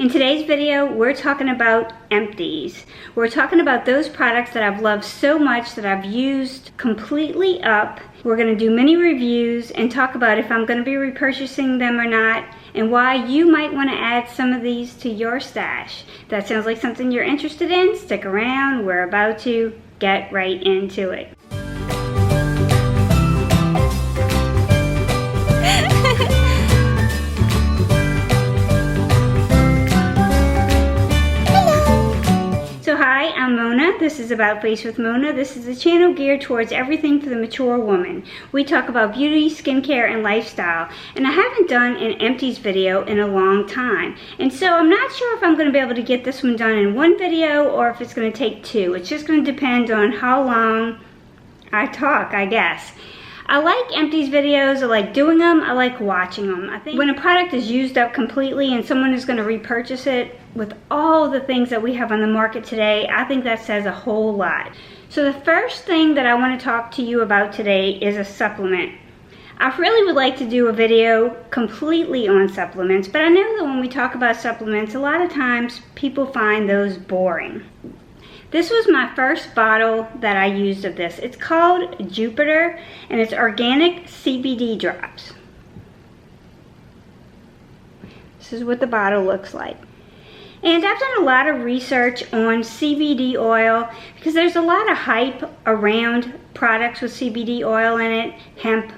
In today's video, we're talking about Empties. We're talking about those products that I've loved so much that I've used completely up. We're going to do many reviews and talk about if I'm going to be repurchasing them or not, and why you might want to add some of these to your stash. If that sounds like something you're interested in, stick around. We're about to get right into it. So hi, I'm Mona. This is About Face with Mona. This is a channel geared towards everything for the mature woman. We talk about beauty, skincare, and lifestyle. And I haven't done an Empties video in a long time. And so I'm not sure if I'm going to be able to get this one done in one video or if it's going to take two. It's just going to depend on how long I talk, I guess. I like Empties videos, I like doing them, I like watching them. I think when a product is used up completely and someone is going to repurchase it with all the things that we have on the market today, I think that says a whole lot. So the first thing that I want to talk to you about today is a supplement. I really would like to do a video completely on supplements, but I know that when we talk about supplements, a lot of times people find those boring. This was my first bottle that I used of this. It's called Jupiter, and it's Organic CBD Drops. This is what the bottle looks like. And I've done a lot of research on CBD oil because there's a lot of hype around products with CBD oil in it, hemp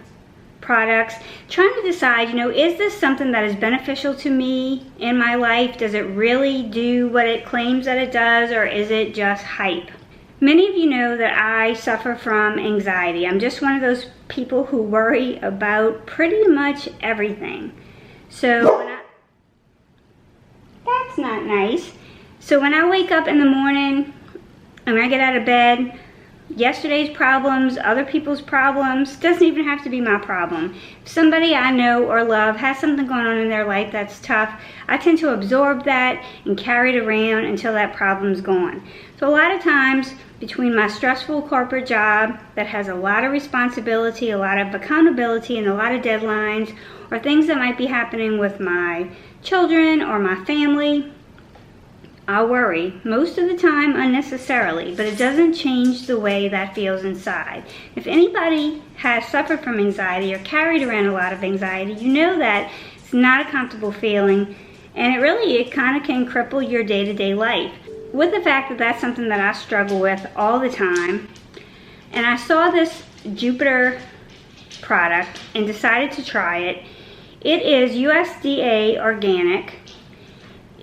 products, trying to decide, is this something that is beneficial to me in my life? Does it really do what it claims that it does, or is it just hype? Many of you know that I suffer from anxiety. I'm just one of those people who worry about pretty much everything. So that's not nice. So when I wake up in the morning and I get out of bed, yesterday's problems, other people's problems, doesn't even have to be my problem. If somebody I know or love has something going on in their life that's tough, I tend to absorb that and carry it around until that problem's gone. So a lot of times, between my stressful corporate job that has a lot of responsibility, a lot of accountability, and a lot of deadlines, or things that might be happening with my children or my family, I worry, most of the time unnecessarily, but it doesn't change the way that feels inside. If anybody has suffered from anxiety or carried around a lot of anxiety, you know that it's not a comfortable feeling, and it kind of can cripple your day-to-day life. With the fact that that's something that I struggle with all the time, and I saw this Jupiter product and decided to try it. It is USDA organic.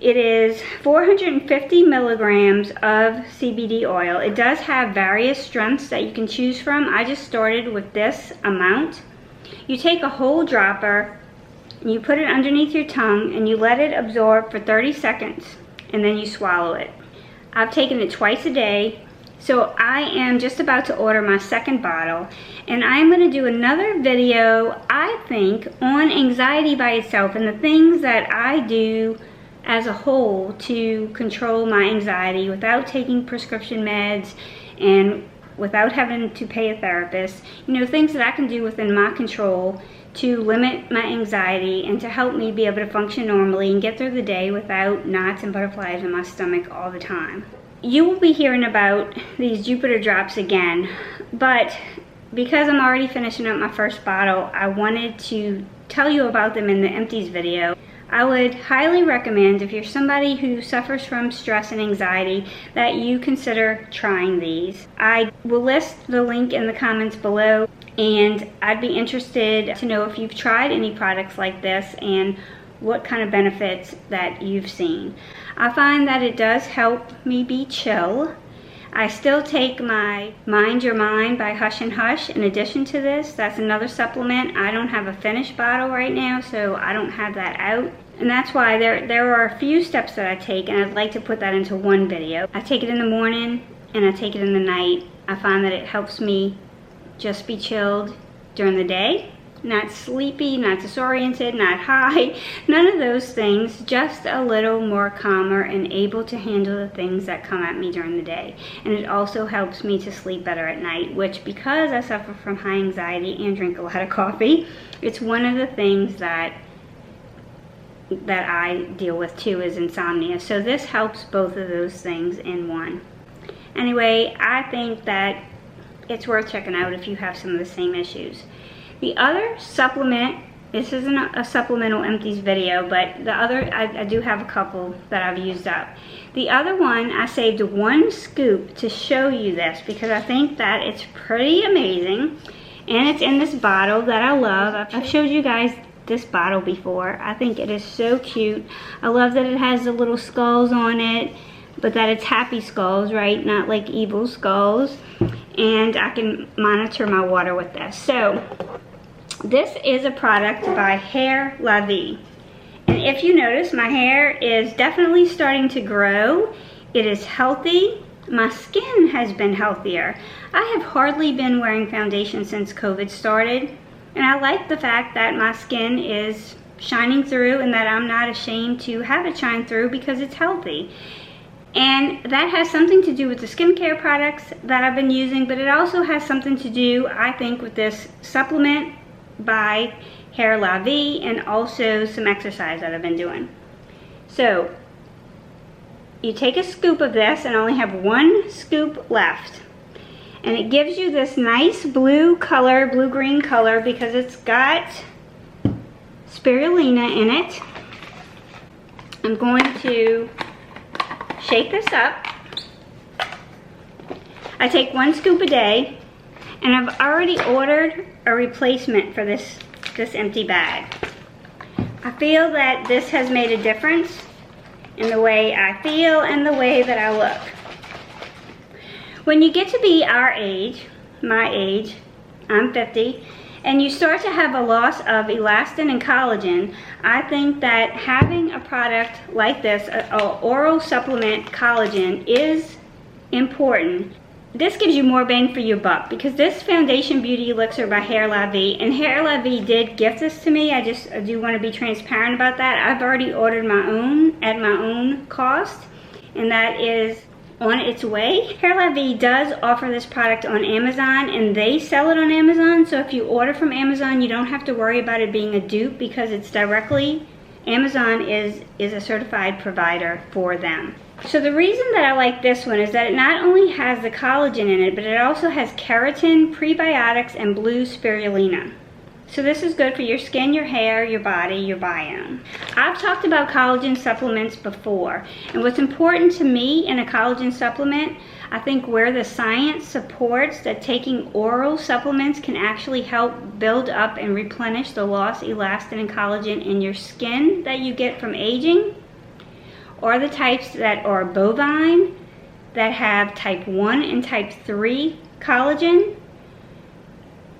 It is 450 milligrams of CBD oil. It does have various strengths that you can choose from. I just started with this amount. You take a whole dropper and you put it underneath your tongue and you let it absorb for 30 seconds and then you swallow it. I've taken it twice a day, so I am just about to order my second bottle, and I'm going to do another video, I think, on anxiety by itself and the things that I do as a whole to control my anxiety without taking prescription meds and without having to pay a therapist. Things that I can do within my control to limit my anxiety and to help me be able to function normally and get through the day without knots and butterflies in my stomach all the time. You will be hearing about these Jupiter drops again, but because I'm already finishing up my first bottle, I wanted to tell you about them in the Empties video. I would highly recommend, if you're somebody who suffers from stress and anxiety, that you consider trying these. I will list the link in the comments below, and I'd be interested to know if you've tried any products like this and what kind of benefits that you've seen. I find that it does help me be chill. I still take my Mind Your Mind by Hush and Hush in addition to this. That's another supplement. I don't have a finished bottle right now, so I don't have that out. And that's why there are a few steps that I take, and I'd like to put that into one video. I take it in the morning and I take it in the night. I find that it helps me just be chilled during the day. Not sleepy, not disoriented, not high, none of those things, just a little more calmer and able to handle the things that come at me during the day. And it also helps me to sleep better at night, which, because I suffer from high anxiety and drink a lot of coffee, it's one of the things that that I deal with too is insomnia. So this helps both of those things in one. Anyway, I think that it's worth checking out if you have some of the same issues. The other supplement, this isn't a supplemental empties video, but the other, I do have a couple that I've used up. The other one, I saved 1 scoop to show you this because I think that it's pretty amazing. And it's in this bottle that I love. I've showed you guys this bottle before. I think it is so cute. I love that it has the little skulls on it, but that it's happy skulls, right? Not like evil skulls. And I can monitor my water with this. So this is a product by Hair La Vie. And if you notice, my hair is definitely starting to grow. It is healthy. My skin has been healthier. I have hardly been wearing foundation since COVID started. And I like the fact that my skin is shining through and that I'm not ashamed to have it shine through because it's healthy. And that has something to do with the skincare products that I've been using, but it also has something to do, I think, with this supplement by Hair La Vie and also some exercise that I've been doing. So you take a scoop of this and only have 1 scoop left. And it gives you this nice blue color, blue-green color, because it's got spirulina in it. I'm going to shake this up. I take 1 scoop a day, and I've already ordered a replacement for this empty bag. I feel that this has made a difference in the way I feel and the way that I look. When you get to be our age, my age, I'm 50, and you start to have a loss of elastin and collagen, I think that having a product like this, an oral supplement collagen, is important. This gives you more bang for your buck because this Foundation Beauty Elixir by Hair La Vie, and Hair La Vie did gift this to me. I do want to be transparent about that. I've already ordered my own at my own cost, and that is on its way. Hair La Vie does offer this product on Amazon, and they sell it on Amazon. So if you order from Amazon, you don't have to worry about it being a dupe because it's directly, Amazon is a certified provider for them. So the reason that I like this one is that it not only has the collagen in it, but it also has keratin, prebiotics, and blue spirulina. So this is good for your skin, your hair, your body, your biome. I've talked about collagen supplements before, and what's important to me in a collagen supplement, I think where the science supports that taking oral supplements can actually help build up and replenish the lost elastin and collagen in your skin that you get from aging, or the types that are bovine, that have type 1 and type 3 collagen.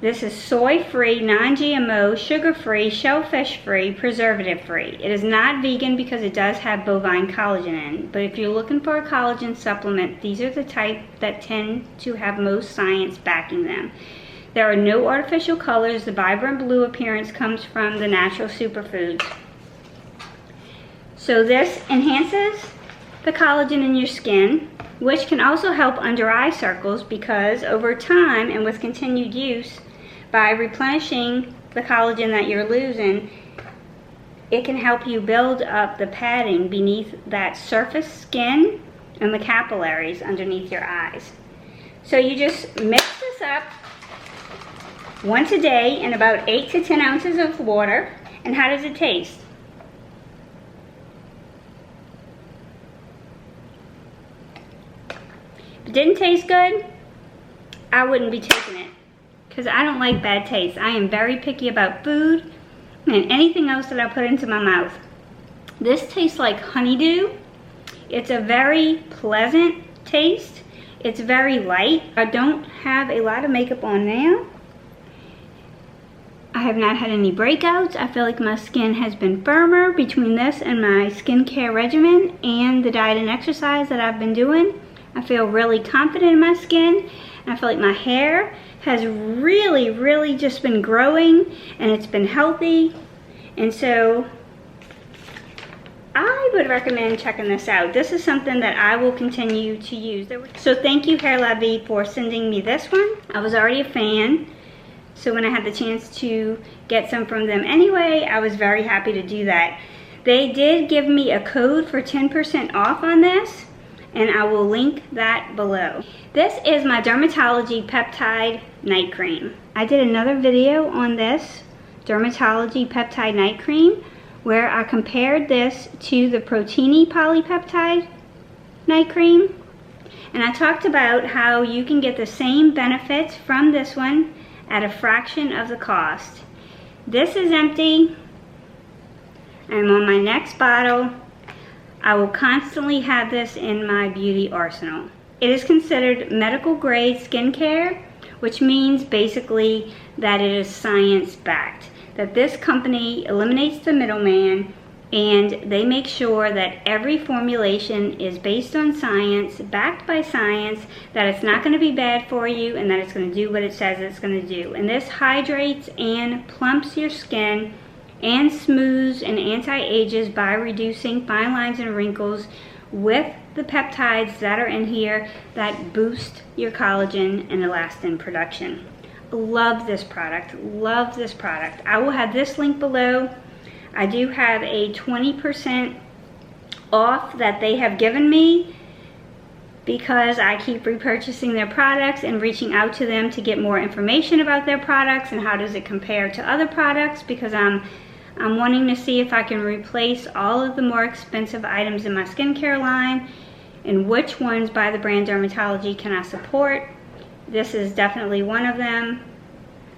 This is soy-free, non-GMO, sugar-free, shellfish-free, preservative-free. It is not vegan because it does have bovine collagen in, but if you're looking for a collagen supplement, these are the type that tend to have most science backing them. There are no artificial colors. The vibrant blue appearance comes from the natural superfoods. So this enhances the collagen in your skin, which can also help under eye circles because over time and with continued use, by replenishing the collagen that you're losing, it can help you build up the padding beneath that surface skin and the capillaries underneath your eyes. So you just mix this up once a day in about 8 to 10 ounces of water. And how does it taste? If it didn't taste good, I wouldn't be taking it because I don't like bad taste. I am very picky about food and anything else that I put into my mouth. This tastes like honeydew. It's a very pleasant taste. It's very light. I don't have a lot of makeup on now. I have not had any breakouts. I feel like my skin has been firmer between this and my skincare regimen and the diet and exercise that I've been doing. I feel really confident in my skin. And I feel like my hair has really just been growing and it's been healthy. And so I would recommend checking this out. This is something that I will continue to use. So thank you, Hair La Vie, for sending me this one. I was already a fan, so when I had the chance to get some from them anyway, I was very happy to do that. They did give me a code for 10% off on this, and I will link that below. This is my Dermatology Peptide Night Cream. I did another video on this Dermatology Peptide Night Cream where I compared this to the Proteini Polypeptide Night Cream. And I talked about how you can get the same benefits from this one at a fraction of the cost. This is empty. I'm on my next bottle. I will constantly have this in my beauty arsenal. It is considered medical grade skincare, which means basically that it is science backed. That this company eliminates the middleman and they make sure that every formulation is based on science, backed by science, that it's not going to be bad for you and that it's going to do what it says it's going to do. And this hydrates and plumps your skin and smooths and anti-ages by reducing fine lines and wrinkles with the peptides that are in here that boost your collagen and elastin production. Love this product, love this product. I will have this link below. I do have a 20% off that they have given me because I keep repurchasing their products and reaching out to them to get more information about their products and how does it compare to other products, because I'm wanting to see if I can replace all of the more expensive items in my skincare line and which ones by the brand Dermatology can I support. This is definitely one of them.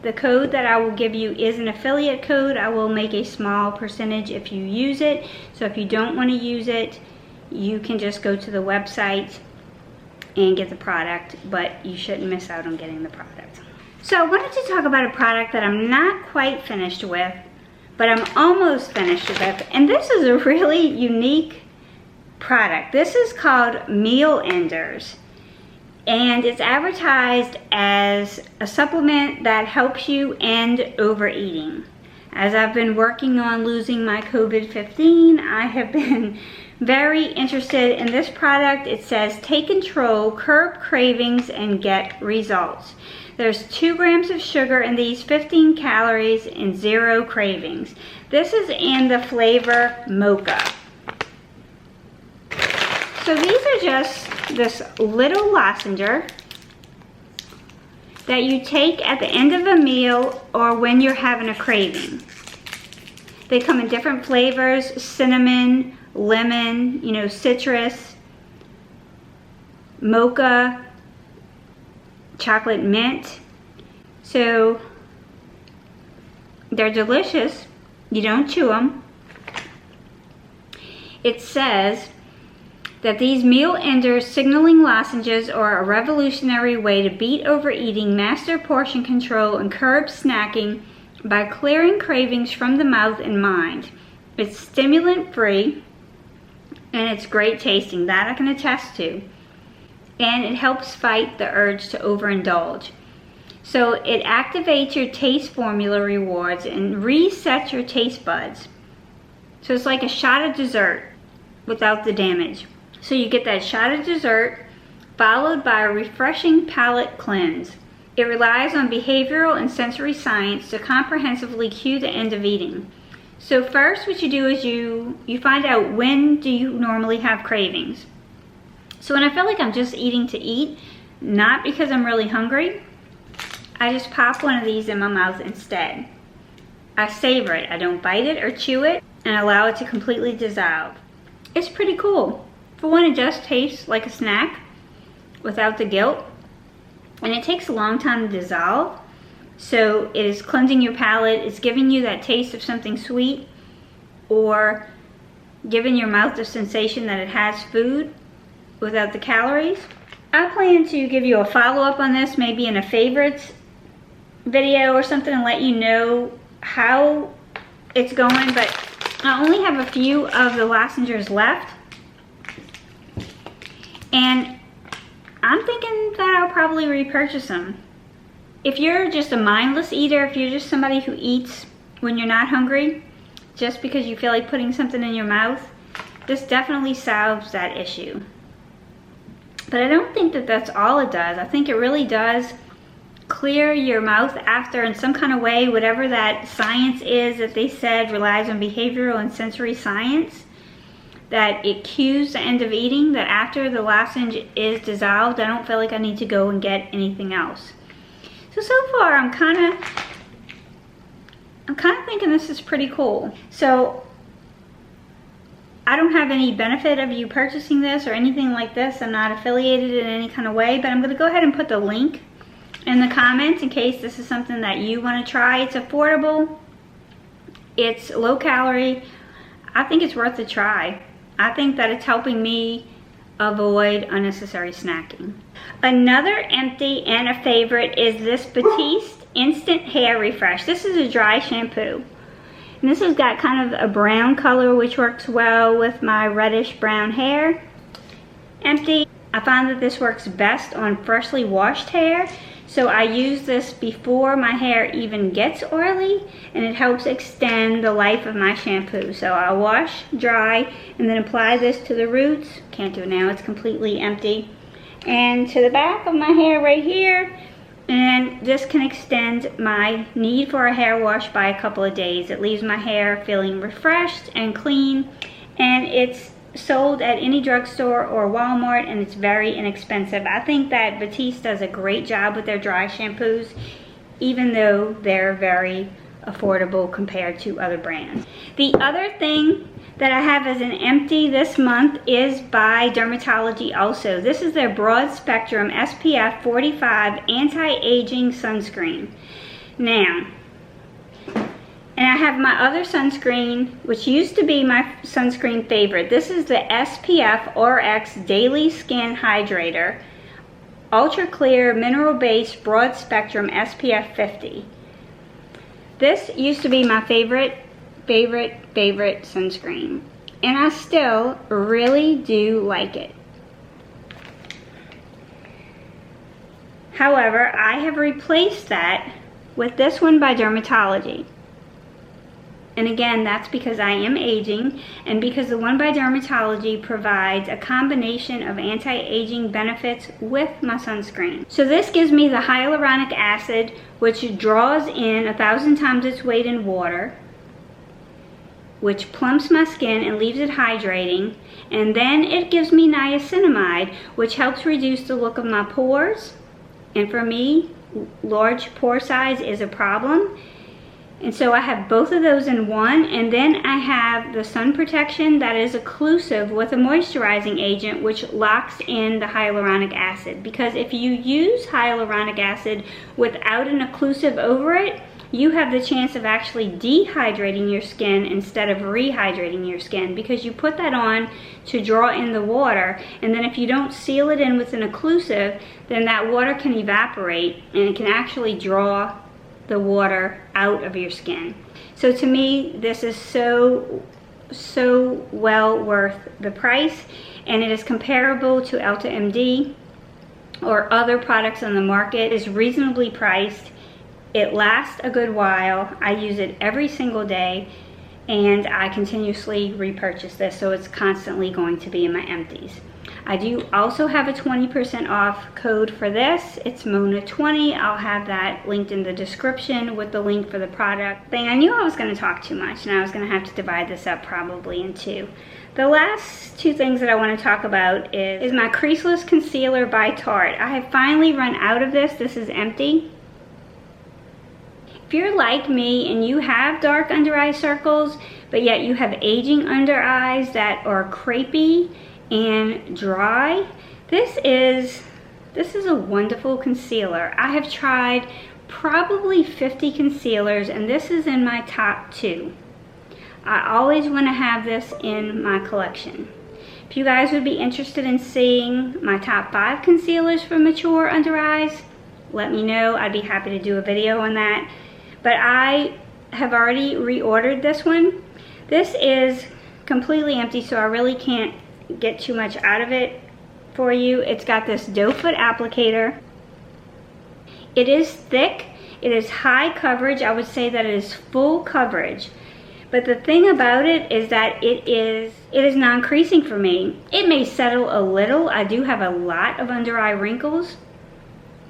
The code that I will give you is an affiliate code. I will make a small percentage if you use it. So if you don't want to use it, you can just go to the website and get the product, but you shouldn't miss out on getting the product. So I wanted to talk about a product that I'm not quite finished with, but I'm almost finished with, and this is a really unique product. This is called Mealenders, and it's advertised as a supplement that helps you end overeating. As I've been working on losing my COVID-15, I have been very interested in this product. It says, take control, curb cravings, and get results. There's 2 grams of sugar in these, 15 calories, and 0 cravings. This is in the flavor Mocha. So these are just this little lozenger that you take at the end of a meal or when you're having a craving. They come in different flavors: cinnamon, lemon, citrus, mocha, chocolate mint. So they're delicious. You don't chew them. It says that these Mealenders signaling lozenges are a revolutionary way to beat overeating, master portion control, and curb snacking by clearing cravings from the mouth and mind. It's stimulant-free and it's great tasting. That I can attest to. And it helps fight the urge to overindulge. So it activates your taste formula rewards and resets your taste buds. So it's like a shot of dessert without the damage. So you get that shot of dessert followed by a refreshing palate cleanse. It relies on behavioral and sensory science to comprehensively cue the end of eating. So first what you do is you find out, when do you normally have cravings. So when I feel like I'm just eating to eat, not because I'm really hungry, I just pop one of these in my mouth instead. I savor it. I don't bite it or chew it and allow it to completely dissolve. It's pretty cool. For one, it just tastes like a snack without the guilt. And it takes a long time to dissolve. So it is cleansing your palate. It's giving you that taste of something sweet, or giving your mouth the sensation that it has food without the calories. I plan to give you a follow-up on this, maybe in a favorites video or something, and let you know how it's going, but I only have a few of the lozenges left. And I'm thinking that I'll probably repurchase them. If you're just a mindless eater, if you're just somebody who eats when you're not hungry, just because you feel like putting something in your mouth, this definitely solves that issue. But I don't think that that's all it does. I think it really does clear your mouth after in some kind of way, whatever that science is that they said relies on behavioral and sensory science, that it cues the end of eating, that after the lozenge is dissolved, I don't feel like I need to go and get anything else. So far I'm kind of thinking this is pretty cool. So I don't have any benefit of you purchasing this or anything like this. I'm not affiliated in any kind of way, but I'm gonna go ahead and put the link in the comments in case this is something that you want to try. It's affordable, it's low calorie. I think it's worth a try. I think that it's helping me avoid unnecessary snacking. Another empty and a favorite is this Batiste Instant Hair Refresh. This is a dry shampoo. And this has got kind of a brown color, which works well with my reddish brown hair. Empty. I find that this works best on freshly washed hair. So I use this before my hair even gets oily, and it helps extend the life of my shampoo. So I'll wash, dry, and then apply this to the roots. Can't do it now, it's completely empty. And to the back of my hair right here. And this can extend my need for a hair wash by a couple of days. It leaves my hair feeling refreshed and clean, and it's sold at any drugstore or Walmart, and it's very inexpensive. I think that Batiste does a great job with their dry shampoos, even though they're very affordable compared to other brands. The other thing that I have as an empty this month is by Dermatology also. This is their broad spectrum SPF 45 anti-aging sunscreen. Now, and I have my other sunscreen, which used to be my sunscreen favorite. This is the SPF RX Daily Skin Hydrator, Ultra Clear Mineral Based Broad Spectrum SPF 50. This used to be my favorite sunscreen, and I still really do like it. However, I have replaced that with this one by Dermatology. And again, that's because I am aging, and because the one by Dermatology provides a combination of anti-aging benefits with my sunscreen. So this gives me the hyaluronic acid, which draws in 1,000 times its weight in water, which plumps my skin and leaves it hydrating. And then it gives me niacinamide, which helps reduce the look of my pores. And for me, large pore size is a problem. And so I have both of those in one, and then I have the sun protection that is occlusive with a moisturizing agent which locks in the hyaluronic acid. Because if you use hyaluronic acid without an occlusive over it, you have the chance of actually dehydrating your skin instead of rehydrating your skin, because you put that on to draw in the water, and then if you don't seal it in with an occlusive, then that water can evaporate and it can actually draw the water out of your skin. So to me, this is so well worth the price, and it is comparable to EltaMD or other products on the market. It is reasonably priced. It lasts a good while. I use it every single day, and I continuously repurchase this, so it's constantly going to be in my empties. I do also have a 20% off code for this. It's Mona20. I'll have that linked in the description with the link for the product thing. I knew I was going to talk too much, and I was going to have to divide this up probably in two. The last two things that I want to talk about is my Creaseless Concealer by Tarte. I have finally run out of this. This is empty. If you're like me and you have dark under eye circles, but yet you have aging under eyes that are crepey and dry, this is a wonderful concealer. I have tried probably 50 concealers, and this is in my top 2. I always want to have this in my collection. If you guys would be interested in seeing my top 5 concealers for mature under eyes, let me know. I'd be happy to do a video on that. But I have already reordered this one. This is completely empty, so I really can't get too much out of it for you. It's got this doe foot applicator. It is thick. It is high coverage. I would say that it is full coverage. But the thing about it is that it is non-creasing for me. It may settle a little. I do have a lot of under eye wrinkles.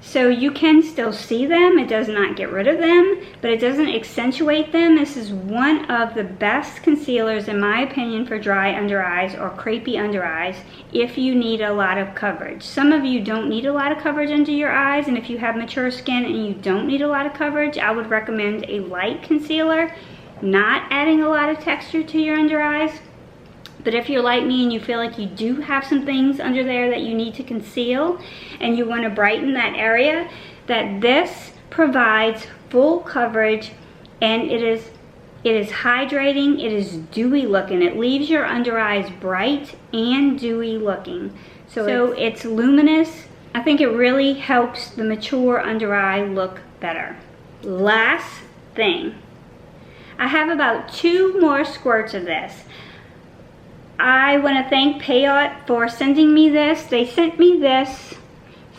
So you can still see them. It does not get rid of them, but it doesn't accentuate them. This is one of the best concealers, in my opinion, for dry under eyes or crepey under eyes if you need a lot of coverage. Some of you don't need a lot of coverage under your eyes, and if you have mature skin and you don't need a lot of coverage, I would recommend a light concealer, not adding a lot of texture to your under eyes. But if you're like me and you feel like you do have some things under there that you need to conceal and you want to brighten that area, that this provides full coverage, and it is hydrating, it is dewy looking. It leaves your under eyes bright and dewy looking. So it's luminous. I think it really helps the mature under eye look better. Last thing, I have about 2 more squirts of this. I want to thank Payout for sending me this. They sent me this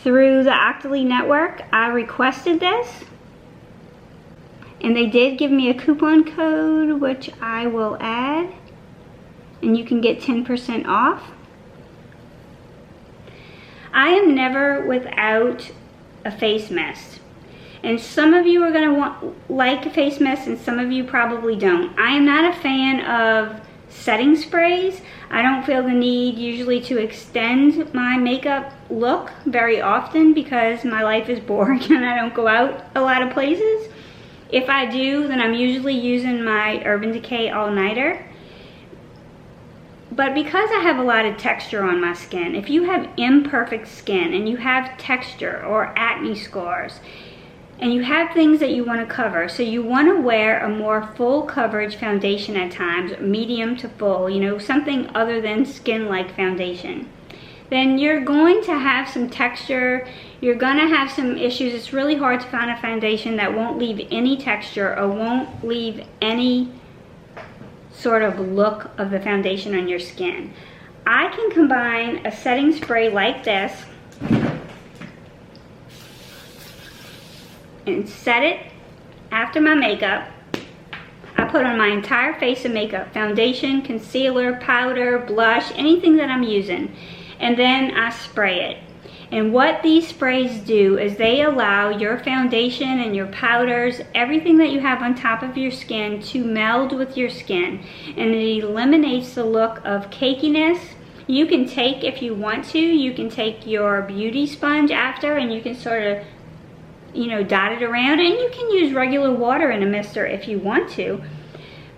through the Octoly network. I requested this, and they did give me a coupon code, which I will add, and you can get 10% off. I am never without a face mist, and some of you are going to like a face mist and some of you probably don't. I am not a fan of setting sprays. I don't feel the need usually to extend my makeup look very often because my life is boring and I don't go out a lot of places. If I do, then I'm usually using my Urban Decay all-nighter. But because I have a lot of texture on my skin, if you have imperfect skin and you have texture or acne scars, and you have things that you want to cover, so you want to wear a more full coverage foundation at times, medium to full, you know, something other than skin-like foundation, then you're going to have some texture, you're going to have some issues. It's really hard to find a foundation that won't leave any texture or won't leave any sort of look of the foundation on your skin. I can combine a setting spray like this and set it after my makeup. I put on my entire face of makeup, foundation, concealer, powder, blush, anything that I'm using, and then I spray it. And what these sprays do is they allow your foundation and your powders, everything that you have on top of your skin, to meld with your skin, and it eliminates the look of cakiness. You can take, if you want to, you can take your beauty sponge after and you can sort of, you know, dot it around, and you can use regular water in a mister if you want to.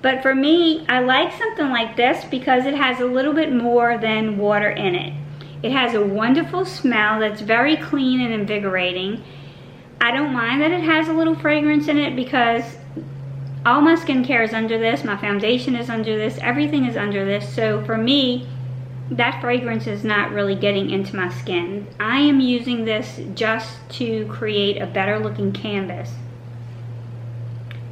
But for me, I like something like this because it has a little bit more than water in it. It has a wonderful smell that's very clean and invigorating. I don't mind that it has a little fragrance in it because all my skincare is under this, my foundation is under this, everything is under this. So for me, that fragrance is not really getting into my skin. I am using this just to create a better looking canvas.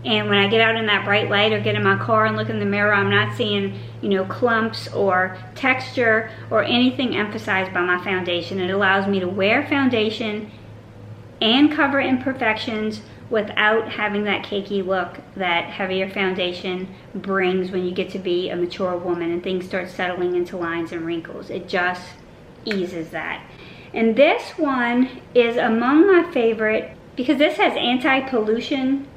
And when I get out in that bright light or get in my car and look in the mirror, I'm not seeing, you know, clumps or texture or anything emphasized by my foundation. It allows me to wear foundation and cover imperfections without having that cakey look that heavier foundation brings when you get to be a mature woman and things start settling into lines and wrinkles. It just eases that. And this one is among my favorite because this has anti-pollution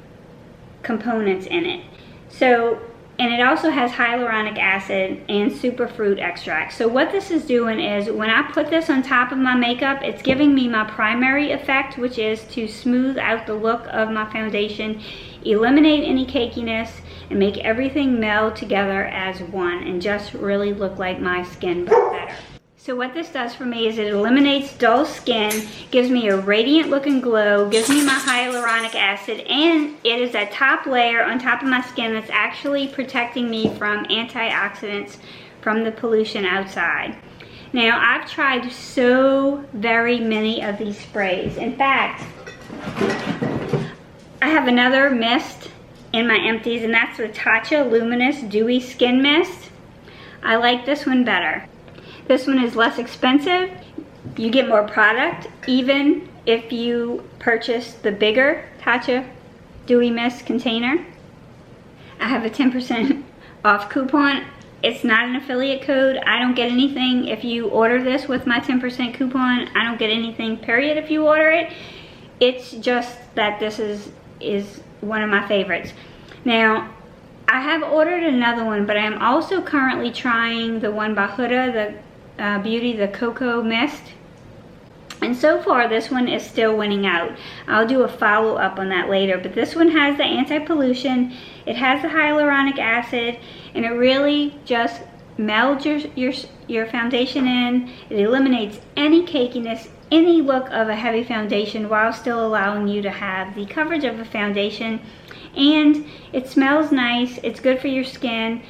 components in it. So, and it also has hyaluronic acid and superfruit extract. So what this is doing is when I put this on top of my makeup, it's giving me my primary effect, which is to smooth out the look of my foundation, eliminate any cakiness, and make everything meld together as one and just really look like my skin but better. So what this does for me is it eliminates dull skin, gives me a radiant looking glow, gives me my hyaluronic acid, and it is that top layer on top of my skin that's actually protecting me from antioxidants from the pollution outside. Now, I've tried so very many of these sprays. In fact, I have another mist in my Empties, and that's the Tatcha Luminous Dewy Skin Mist. I like this one better. This one is less expensive. You get more product, even if you purchase the bigger Tatcha Dewy Mist container. I have a 10% off coupon. It's not an affiliate code. I don't get anything if you order this with my 10% coupon. I don't get anything, period, if you order it. It's just that this is one of my favorites. Now, I have ordered another one, but I am also currently trying the one by Huda, the Beauty, the Cocoa Mist. And so far, this one is still winning out. I'll do a follow-up on that later, but this one has the anti-pollution, it has the hyaluronic acid, and it really just melds your foundation in. It eliminates any cakiness, any look of a heavy foundation, while still allowing you to have the coverage of a foundation. And it smells nice, it's good for your skin.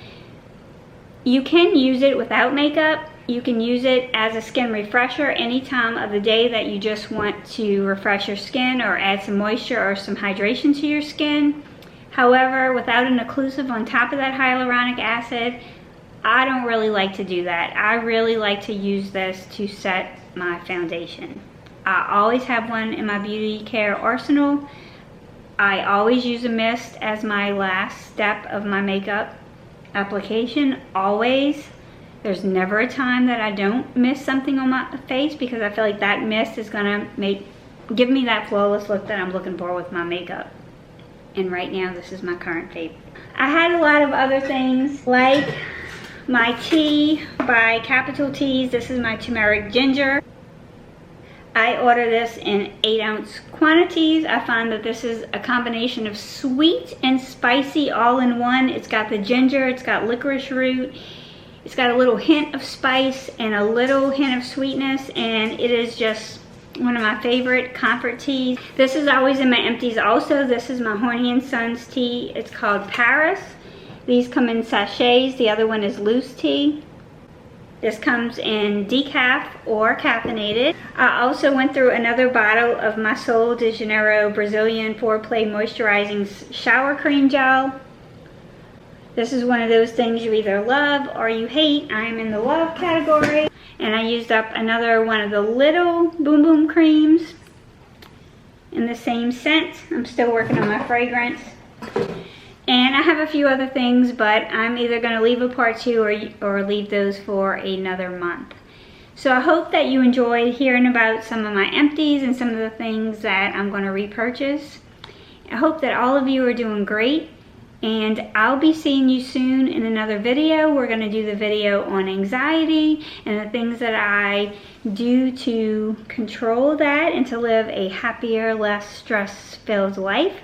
You can use it without makeup. You can use it as a skin refresher any time of the day that you just want to refresh your skin or add some moisture or some hydration to your skin. However, without an occlusive on top of that hyaluronic acid, I don't really like to do that. I really like to use this to set my foundation. I always have one in my beauty care arsenal. I always use a mist as my last step of my makeup application, always. There's never a time that I don't miss something on my face, because I feel like that mist is gonna give me that flawless look that I'm looking for with my makeup. And right now, this is my current favorite. I had a lot of other things, like my tea by Capital Teas. This is my turmeric ginger. I order this in 8-ounce quantities. I find that this is a combination of sweet and spicy all in one. It's got the ginger, it's got licorice root, it's got a little hint of spice and a little hint of sweetness, and it is just one of my favorite comfort teas. This is always in my empties also. This is my Horny & Sons tea. It's called Paris. These come in sachets. The other one is loose tea. This comes in decaf or caffeinated. I also went through another bottle of my Sol de Janeiro Brazilian Foreplay Moisturizing Shower Cream Gel. This is one of those things you either love or you hate. I am in the love category. And I used up another one of the little Boom Boom creams in the same scent. I'm still working on my fragrance. And I have a few other things, but I'm either going to leave a part 2 or leave those for another month. So I hope that you enjoyed hearing about some of my empties and some of the things that I'm going to repurchase. I hope that all of you are doing great. And I'll be seeing you soon in another video. We're going to do the video on anxiety and the things that I do to control that and to live a happier, less stress-filled life.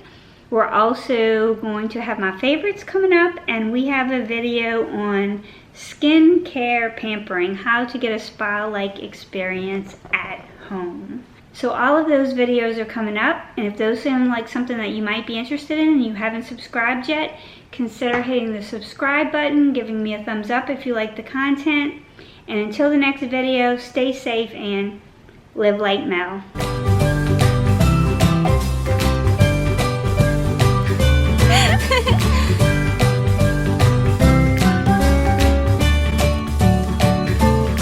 We're also going to have my favorites coming up, and we have a video on skincare pampering, how to get a spa-like experience at home. So all of those videos are coming up, and if those sound like something that you might be interested in and you haven't subscribed yet, consider hitting the subscribe button, giving me a thumbs up if you like the content. And until the next video, stay safe and live like Mel.